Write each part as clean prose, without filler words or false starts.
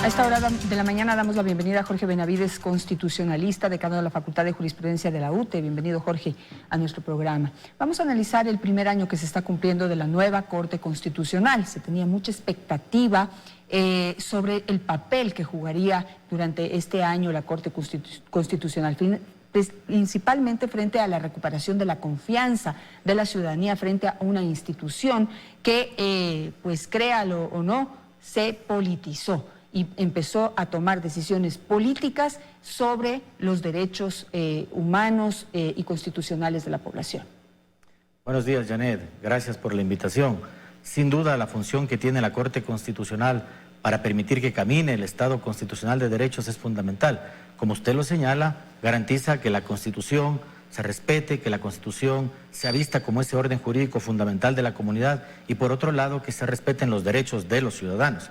A esta hora de la mañana damos la bienvenida a Jorge Benavides, constitucionalista, decano de la Facultad de Jurisprudencia de la UTE. Bienvenido, Jorge, a nuestro programa. Vamos a analizar el primer año que se está cumpliendo de la nueva Corte Constitucional. Se tenía mucha expectativa sobre el papel que jugaría durante este año la Corte Constitucional, principalmente frente a la recuperación de la confianza de la ciudadanía frente a una institución que, pues créalo o no, se politizó y empezó a tomar decisiones políticas sobre los derechos humanos y constitucionales de la población. Buenos días, Janet. Gracias por la invitación. Sin duda, la función que tiene la Corte Constitucional para permitir que camine el Estado constitucional de derechos es fundamental. Como usted lo señala, garantiza que la Constitución se respete, que la Constitución sea vista como ese orden jurídico fundamental de la comunidad y, por otro lado, que se respeten los derechos de los ciudadanos.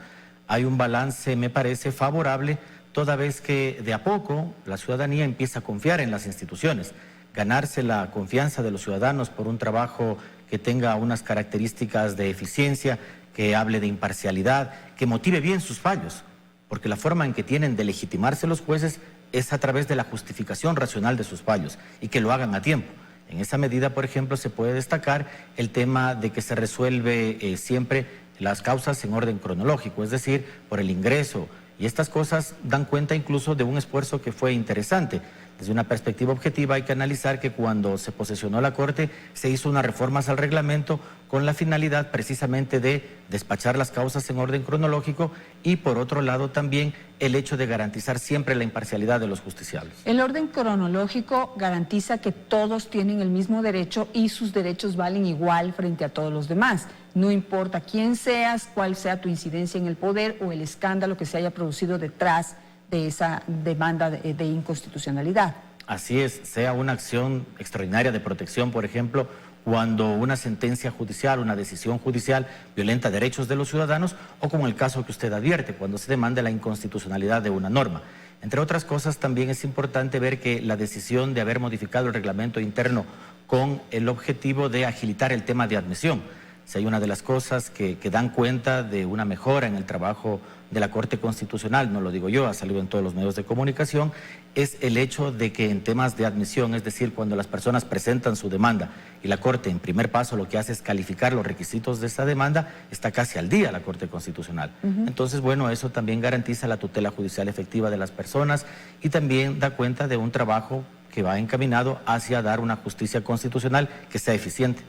Hay un balance, me parece, favorable, toda vez que de a poco la ciudadanía empieza a confiar en las instituciones. Ganarse la confianza de los ciudadanos por un trabajo que tenga unas características de eficiencia, que hable de imparcialidad, que motive bien sus fallos, porque la forma en que tienen de legitimarse los jueces es a través de la justificación racional de sus fallos y que lo hagan a tiempo. En esa medida, por ejemplo, se puede destacar el tema de que se resuelve siempre las causas en orden cronológico, es decir, por el ingreso. Y estas cosas dan cuenta incluso de un esfuerzo que fue interesante. Desde una perspectiva objetiva hay que analizar que cuando se posesionó la Corte se hizo unas reformas al reglamento con la finalidad precisamente de despachar las causas en orden cronológico y por otro lado también el hecho de garantizar siempre la imparcialidad de los justiciables. El orden cronológico garantiza que todos tienen el mismo derecho y sus derechos valen igual frente a todos los demás. No importa quién seas, cuál sea tu incidencia en el poder o el escándalo que se haya producido detrás de esa demanda de inconstitucionalidad. Así es, sea una acción extraordinaria de protección, por ejemplo, cuando una sentencia judicial, una decisión judicial violenta derechos de los ciudadanos o como el caso que usted advierte, cuando se demanda la inconstitucionalidad de una norma. Entre otras cosas, también es importante ver que la decisión de haber modificado el reglamento interno con el objetivo de agilitar el tema de admisión. Si hay una de las cosas que dan cuenta de una mejora en el trabajo de la Corte Constitucional, no lo digo yo, ha salido en todos los medios de comunicación, es el hecho de que en temas de admisión, es decir, cuando las personas presentan su demanda y la Corte en primer paso lo que hace es calificar los requisitos de esa demanda, está casi al día la Corte Constitucional. Entonces, bueno, eso también garantiza la tutela judicial efectiva de las personas y también da cuenta de un trabajo que va encaminado hacia dar una justicia constitucional que sea eficiente.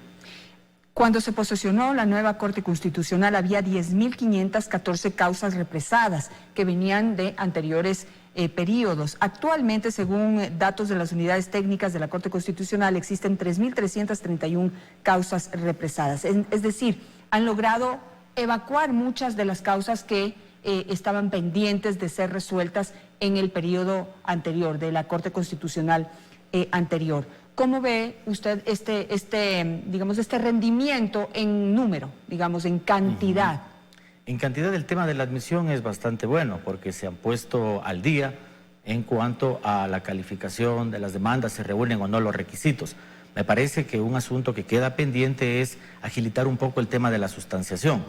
Cuando se posesionó la nueva Corte Constitucional había 10.514 causas represadas que venían de anteriores periodos. Actualmente, según datos de las unidades técnicas de la Corte Constitucional, existen 3.331 causas represadas. Es decir, han logrado evacuar muchas de las causas que estaban pendientes de ser resueltas en el periodo anterior, de la Corte Constitucional anterior. ¿Cómo ve usted este rendimiento en número, digamos, en cantidad? En cantidad el tema de la admisión es bastante bueno porque se han puesto al día en cuanto a la calificación de las demandas, se reúnen o no los requisitos. Me parece que un asunto que queda pendiente es agilitar un poco el tema de la sustanciación.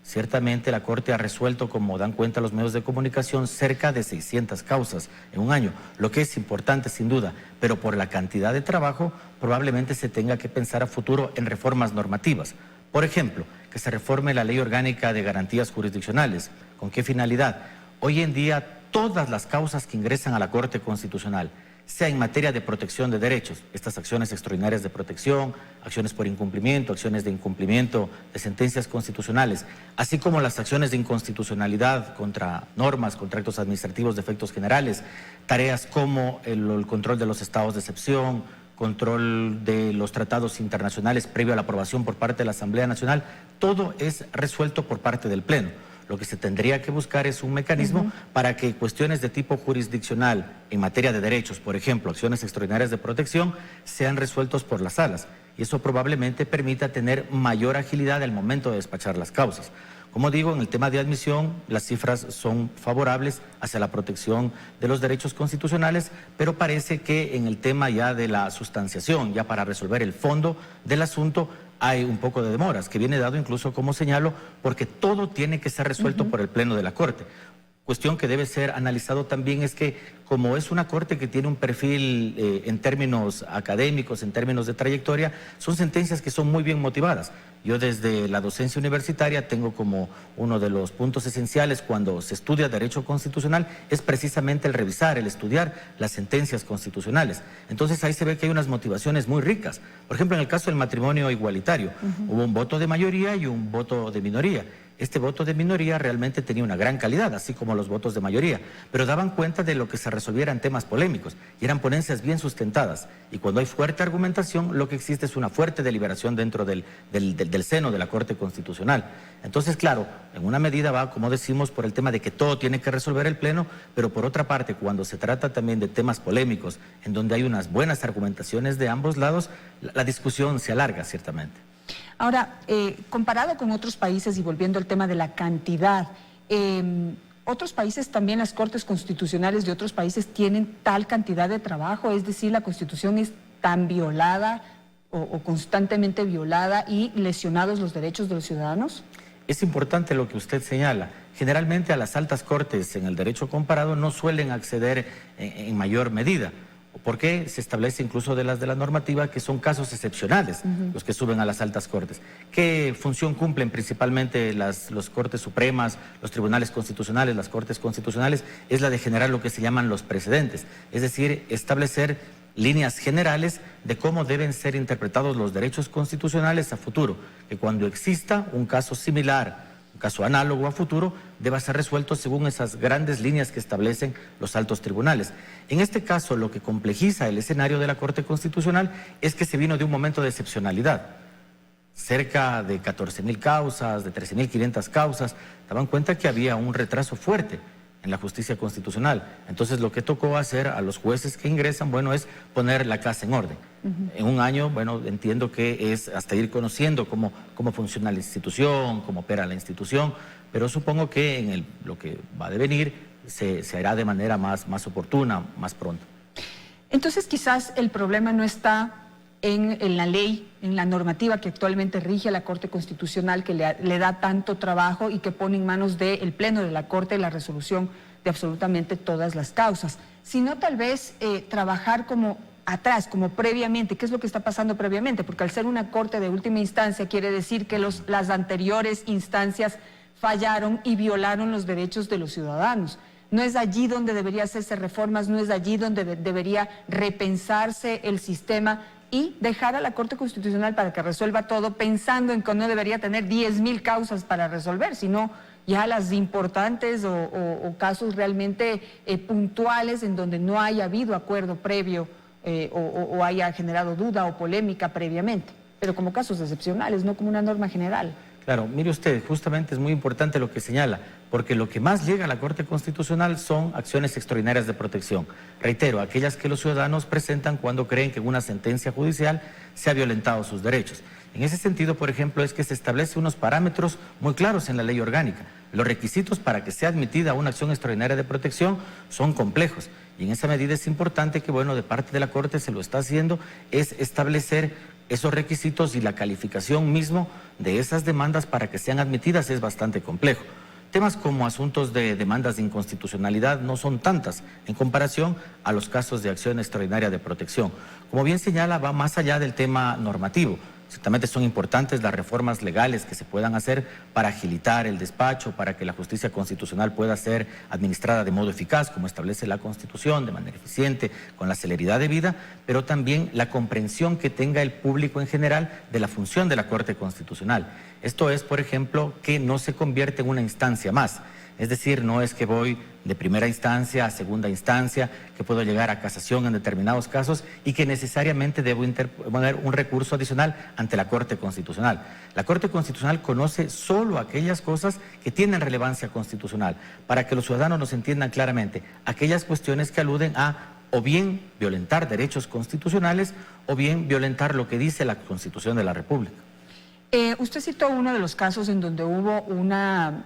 Ciertamente la Corte ha resuelto, como dan cuenta los medios de comunicación, cerca de 600 causas en un año, lo que es importante sin duda, pero por la cantidad de trabajo probablemente se tenga que pensar a futuro en reformas normativas. Por ejemplo, que se reforme la Ley Orgánica de Garantías Jurisdiccionales. ¿Con qué finalidad? Hoy en día todas las causas que ingresan a la Corte Constitucional, sea en materia de protección de derechos, estas acciones extraordinarias de protección, acciones por incumplimiento, acciones de incumplimiento de sentencias constitucionales, así como las acciones de inconstitucionalidad contra normas, contra actos administrativos de efectos generales, tareas como el control de los estados de excepción, control de los tratados internacionales previo a la aprobación por parte de la Asamblea Nacional, todo es resuelto por parte del Pleno. Lo que se tendría que buscar es un mecanismo para que cuestiones de tipo jurisdiccional en materia de derechos, por ejemplo, acciones extraordinarias de protección, sean resueltos por las salas. Y eso probablemente permita tener mayor agilidad al momento de despachar las causas. Como digo, en el tema de admisión, las cifras son favorables hacia la protección de los derechos constitucionales, pero parece que en el tema ya de la sustanciación, ya para resolver el fondo del asunto, hay un poco de demoras, que viene dado incluso, como señalo, porque todo tiene que ser resuelto por el Pleno de la Corte. cuestión que debe ser analizado también es que como es una corte que tiene un perfil en términos académicos, en términos de trayectoria, son sentencias que son muy bien motivadas. Yo desde la docencia universitaria tengo como uno de los puntos esenciales cuando se estudia derecho constitucional es precisamente el revisar, el estudiar las sentencias constitucionales. Entonces ahí se ve que hay unas motivaciones muy ricas. Por ejemplo, en el caso del matrimonio igualitario, hubo un voto de mayoría y un voto de minoría. Este voto de minoría realmente tenía una gran calidad, así como los votos de mayoría, pero daban cuenta de lo que se resolviera en temas polémicos y eran ponencias bien sustentadas. Y cuando hay fuerte argumentación, lo que existe es una fuerte deliberación dentro del seno de la Corte Constitucional. Entonces, claro, en una medida va, como decimos, por el tema de que todo tiene que resolver el Pleno, pero por otra parte, cuando se trata también de temas polémicos, en donde hay unas buenas argumentaciones de ambos lados, la discusión se alarga ciertamente. Ahora, comparado con otros países y volviendo al tema de la cantidad, otros países también, las cortes constitucionales de otros países tienen tal cantidad de trabajo, es decir, la Constitución es tan violada o constantemente violada y lesionados los derechos de los ciudadanos. Es importante lo que usted señala. Generalmente a las altas cortes en el derecho comparado no suelen acceder en mayor medida. Porque se establece incluso de la normativa que son casos excepcionales los que suben a las altas cortes. ¿Qué función cumplen principalmente las Cortes Supremas, los tribunales constitucionales, las Cortes Constitucionales? Es la de generar lo que se llaman los precedentes, es decir, establecer líneas generales de cómo deben ser interpretados los derechos constitucionales a futuro, que cuando exista un caso similar, un caso análogo a futuro, deba ser resuelto según esas grandes líneas que establecen los altos tribunales. En este caso, lo que complejiza el escenario de la Corte Constitucional es que se vino de un momento de excepcionalidad. Cerca de 14.000 causas, de 13.500 causas, daban cuenta que había un retraso fuerte en la justicia constitucional. Entonces, lo que tocó hacer a los jueces que ingresan, bueno, es poner la casa en orden. En un año, bueno, entiendo que es hasta ir conociendo cómo funciona la institución, cómo opera la institución, pero supongo que en lo que va a devenir se hará de manera más oportuna, más pronto. Entonces, quizás el problema no está en la ley, en la normativa que actualmente rige a la Corte Constitucional, que le da tanto trabajo y que pone en manos del Pleno de la Corte la resolución de absolutamente todas las causas, sino tal vez trabajar como atrás, como previamente. ¿Qué es lo que está pasando previamente? Porque al ser una corte de última instancia quiere decir que las anteriores instancias fallaron y violaron los derechos de los ciudadanos. No es allí donde debería hacerse reformas, no es allí donde debería repensarse el sistema y dejar a la Corte Constitucional para que resuelva todo, pensando en que no debería tener 10.000 causas para resolver, sino ya las importantes o casos realmente puntuales en donde no haya habido acuerdo previo o haya generado duda o polémica previamente, pero como casos excepcionales, no como una norma general. Claro, mire usted, justamente es muy importante lo que señala, porque lo que más llega a la Corte Constitucional son acciones extraordinarias de protección. Reitero, aquellas que los ciudadanos presentan cuando creen que en una sentencia judicial se ha violentado sus derechos. En ese sentido, por ejemplo, es que se establece unos parámetros muy claros en la ley orgánica. Los requisitos para que sea admitida una acción extraordinaria de protección son complejos. Y en esa medida es importante que, bueno, de parte de la Corte se lo está haciendo, es establecer esos requisitos y la calificación mismo de esas demandas para que sean admitidas es bastante complejo. Temas como asuntos de demandas de inconstitucionalidad no son tantas en comparación a los casos de acción extraordinaria de protección. Como bien señala, va más allá del tema normativo. Ciertamente son importantes las reformas legales que se puedan hacer para agilitar el despacho, para que la justicia constitucional pueda ser administrada de modo eficaz, como establece la Constitución, de manera eficiente, con la celeridad debida, pero también la comprensión que tenga el público en general de la función de la Corte Constitucional. Esto es, por ejemplo, que no se convierte en una instancia más. Es decir, no es que voy de primera instancia a segunda instancia, que puedo llegar a casación en determinados casos y que necesariamente debo interponer un recurso adicional ante la Corte Constitucional. La Corte Constitucional conoce solo aquellas cosas que tienen relevancia constitucional, para que los ciudadanos nos entiendan claramente, aquellas cuestiones que aluden a o bien violentar derechos constitucionales o bien violentar lo que dice la Constitución de la República. Usted citó uno de los casos en donde hubo una,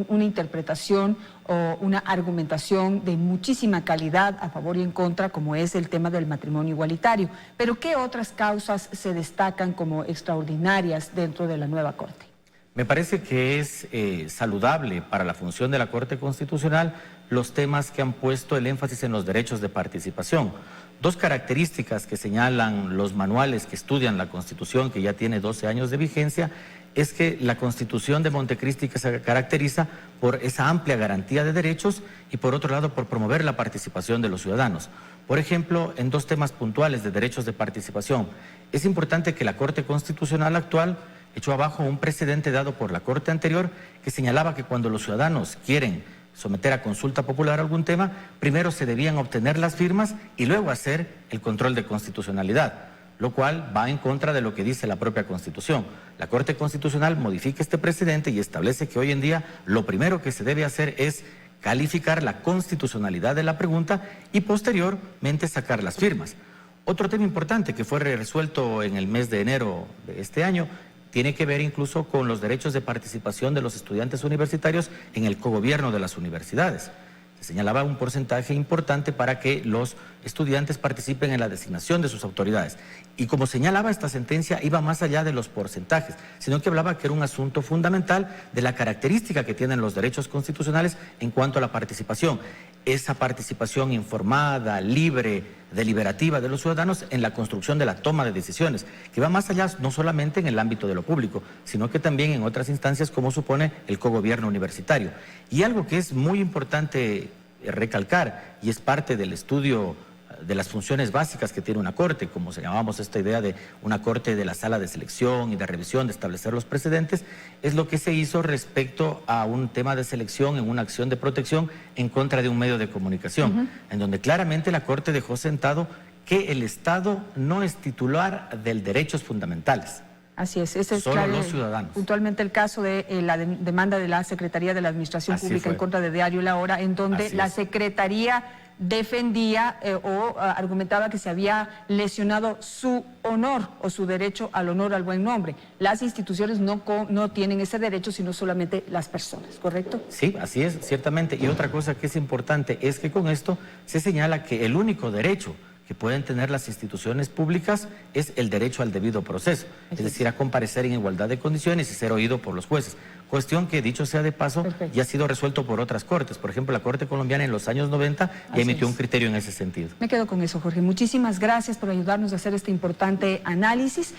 una interpretación o una argumentación de muchísima calidad a favor y en contra, como es el tema del matrimonio igualitario. Pero ¿qué otras causas se destacan como extraordinarias dentro de la nueva Corte? Me parece que es saludable para la función de la Corte Constitucional los temas que han puesto el énfasis en los derechos de participación. Dos características que señalan los manuales que estudian la Constitución, que ya tiene 12 años de vigencia, es que la Constitución de Montecristi que se caracteriza por esa amplia garantía de derechos y por otro lado por promover la participación de los ciudadanos. Por ejemplo, en dos temas puntuales de derechos de participación, es importante que la Corte Constitucional actual echó abajo un precedente dado por la Corte anterior que señalaba que cuando los ciudadanos quieren someter a consulta popular algún tema, primero se debían obtener las firmas y luego hacer el control de constitucionalidad, lo cual va en contra de lo que dice la propia Constitución. La Corte Constitucional modifica este precedente y establece que hoy en día lo primero que se debe hacer es calificar la constitucionalidad de la pregunta y posteriormente sacar las firmas. Otro tema importante que fue resuelto en el mes de enero de este año tiene que ver incluso con los derechos de participación de los estudiantes universitarios en el cogobierno de las universidades. Se señalaba un porcentaje importante para que los estudiantes participen en la designación de sus autoridades. Y como señalaba esta sentencia, iba más allá de los porcentajes, sino que hablaba que era un asunto fundamental de la característica que tienen los derechos constitucionales en cuanto a la participación. Esa participación informada, libre, deliberativa de los ciudadanos en la construcción de la toma de decisiones, que va más allá no solamente en el ámbito de lo público, sino que también en otras instancias como supone el cogobierno universitario. Y algo que es muy importante recalcar, y es parte del estudio de las funciones básicas que tiene una corte, como se llamamos esta idea de una corte de la sala de selección y de revisión, de establecer los precedentes, es lo que se hizo respecto a un tema de selección en una acción de protección en contra de un medio de comunicación, en donde claramente la corte dejó sentado que el Estado no es titular de derechos fundamentales. Así es, ese es solo los ciudadanos. Puntualmente el caso de la demanda de la Secretaría de la Administración Pública en contra de Diario La Hora, en donde la Secretaría defendía o argumentaba que se había lesionado su honor o su derecho al honor, al buen nombre. Las instituciones no tienen ese derecho, sino solamente las personas, ¿correcto? Sí, así es, ciertamente. Y otra cosa que es importante es que con esto se señala que el único derecho que pueden tener las instituciones públicas es el derecho al debido proceso, es decir, a comparecer en igualdad de condiciones y ser oído por los jueces. Cuestión que, dicho sea de paso, ya ha sido resuelto por otras cortes. Por ejemplo, la Corte Colombiana en los años 90 ya emitió un criterio en ese sentido. Me quedo con eso, Jorge. Muchísimas gracias por ayudarnos a hacer este importante análisis.